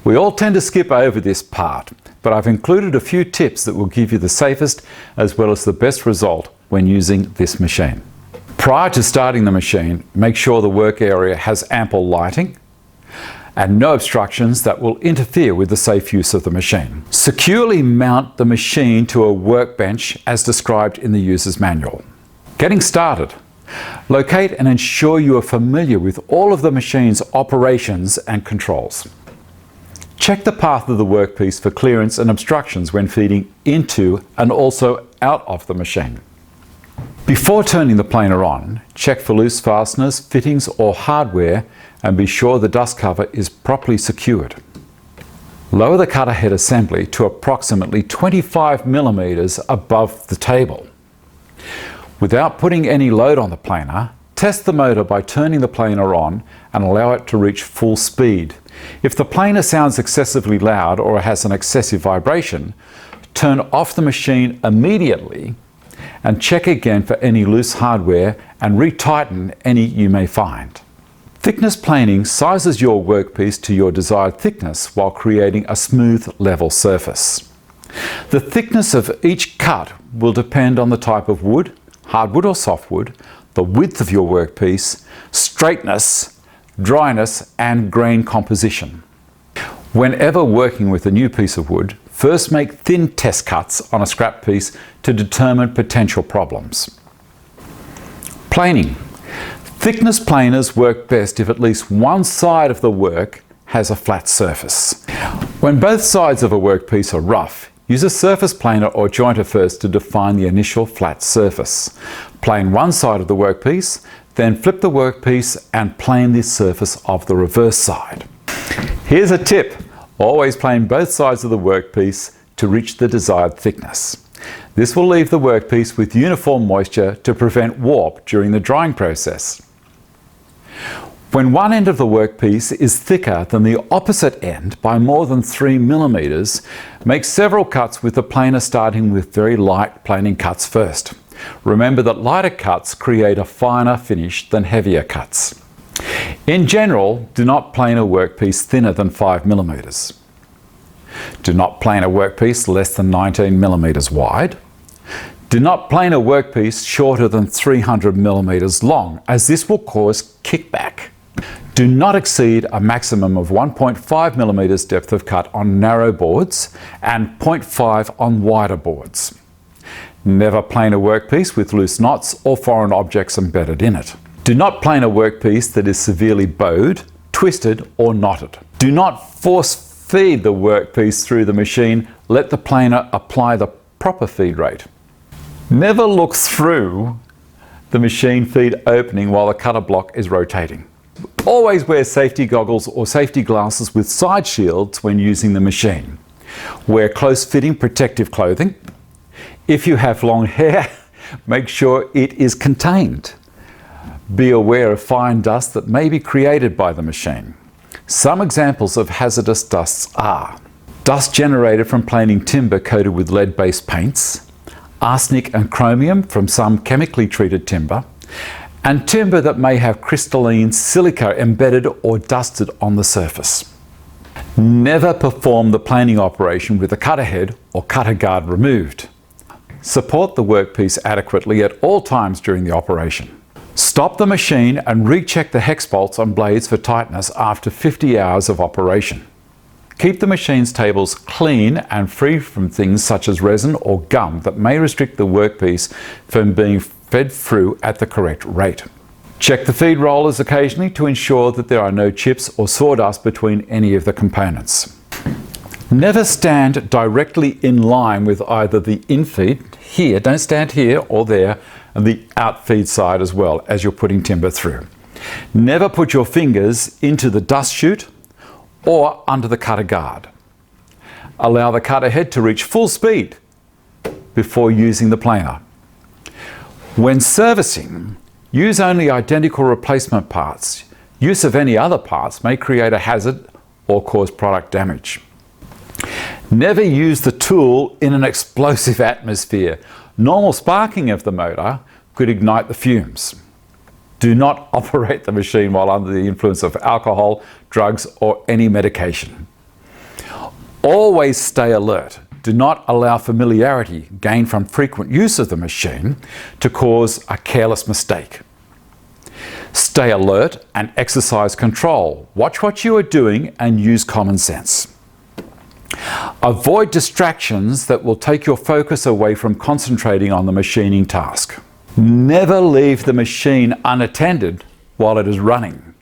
We all tend to skip over this part, but I've included a few tips that will give you the safest as well as the best result when using this machine. Prior to starting the machine, make sure the work area has ample lighting and no obstructions that will interfere with the safe use of the machine. Securely mount the machine to a workbench as described in the user's manual. Getting started. Locate and ensure you are familiar with all of the machine's operations and controls. Check the path of the workpiece for clearance and obstructions when feeding into and also out of the machine. Before turning the planer on, check for loose fasteners, fittings or hardware and be sure the dust cover is properly secured. Lower the cutter head assembly to approximately 25 millimeters above the table. Without putting any load on the planer, test the motor by turning the planer on and allow it to reach full speed. If the planer sounds excessively loud or has an excessive vibration, turn off the machine immediately and check again for any loose hardware and retighten any you may find. Thickness planing sizes your workpiece to your desired thickness while creating a smooth, level surface. The thickness of each cut will depend on the type of wood, hardwood or softwood, the width of your workpiece, straightness, dryness and grain composition. Whenever working with a new piece of wood, first make thin test cuts on a scrap piece to determine potential problems. Planing. Thickness planers work best if at least one side of the work has a flat surface. When both sides of a workpiece are rough, use a surface planer or jointer first to define the initial flat surface. Plane one side of the workpiece, then flip the workpiece and plane the surface of the reverse side. Here's a tip. Always plane both sides of the workpiece to reach the desired thickness. This will leave the workpiece with uniform moisture to prevent warp during the drying process. When one end of the workpiece is thicker than the opposite end by more than 3 millimeters, make several cuts with the planer starting with very light planing cuts first. Remember that lighter cuts create a finer finish than heavier cuts. In general, do not plane a workpiece thinner than 5 millimeters. Do not plane a workpiece less than 19 millimeters wide. Do not plane a workpiece shorter than 300 millimeters long, as this will cause kickback. Do not exceed a maximum of 1.5 millimeters depth of cut on narrow boards and 0.5 on wider boards. Never plane a workpiece with loose knots or foreign objects embedded in it. Do not plane a workpiece that is severely bowed, twisted or knotted. Do not force feed the workpiece through the machine. Let the planer apply the proper feed rate. Never look through the machine feed opening while the cutter block is rotating. Always wear safety goggles or safety glasses with side shields when using the machine. Wear close-fitting protective clothing. If you have long hair, make sure it is contained. Be aware of fine dust that may be created by the machine. Some examples of hazardous dusts are dust generated from planing timber coated with lead-based paints, arsenic and chromium from some chemically treated timber, and timber that may have crystalline silica embedded or dusted on the surface. Never perform the planing operation with the cutter head or cutter guard removed. Support the workpiece adequately at all times during the operation. Stop the machine and recheck the hex bolts on blades for tightness after 50 hours of operation. Keep the machine's tables clean and free from things such as resin or gum that may restrict the workpiece from being fed through at the correct rate. Check the feed rollers occasionally to ensure that there are no chips or sawdust between any of the components. Never stand directly in line with either the infeed, here, don't stand here or there, and the outfeed side as well as you're putting timber through. Never put your fingers into the dust chute or under the cutter guard. Allow the cutter head to reach full speed before using the planer. When servicing, use only identical replacement parts. Use of any other parts may create a hazard or cause product damage. Never use the tool in an explosive atmosphere. Normal sparking of the motor could ignite the fumes. Do not operate the machine while under the influence of alcohol, drugs, or any medication. Always stay alert. Do not allow familiarity gained from frequent use of the machine to cause a careless mistake. Stay alert and exercise control. Watch what you are doing and use common sense. Avoid distractions that will take your focus away from concentrating on the machining task. Never leave the machine unattended while it is running.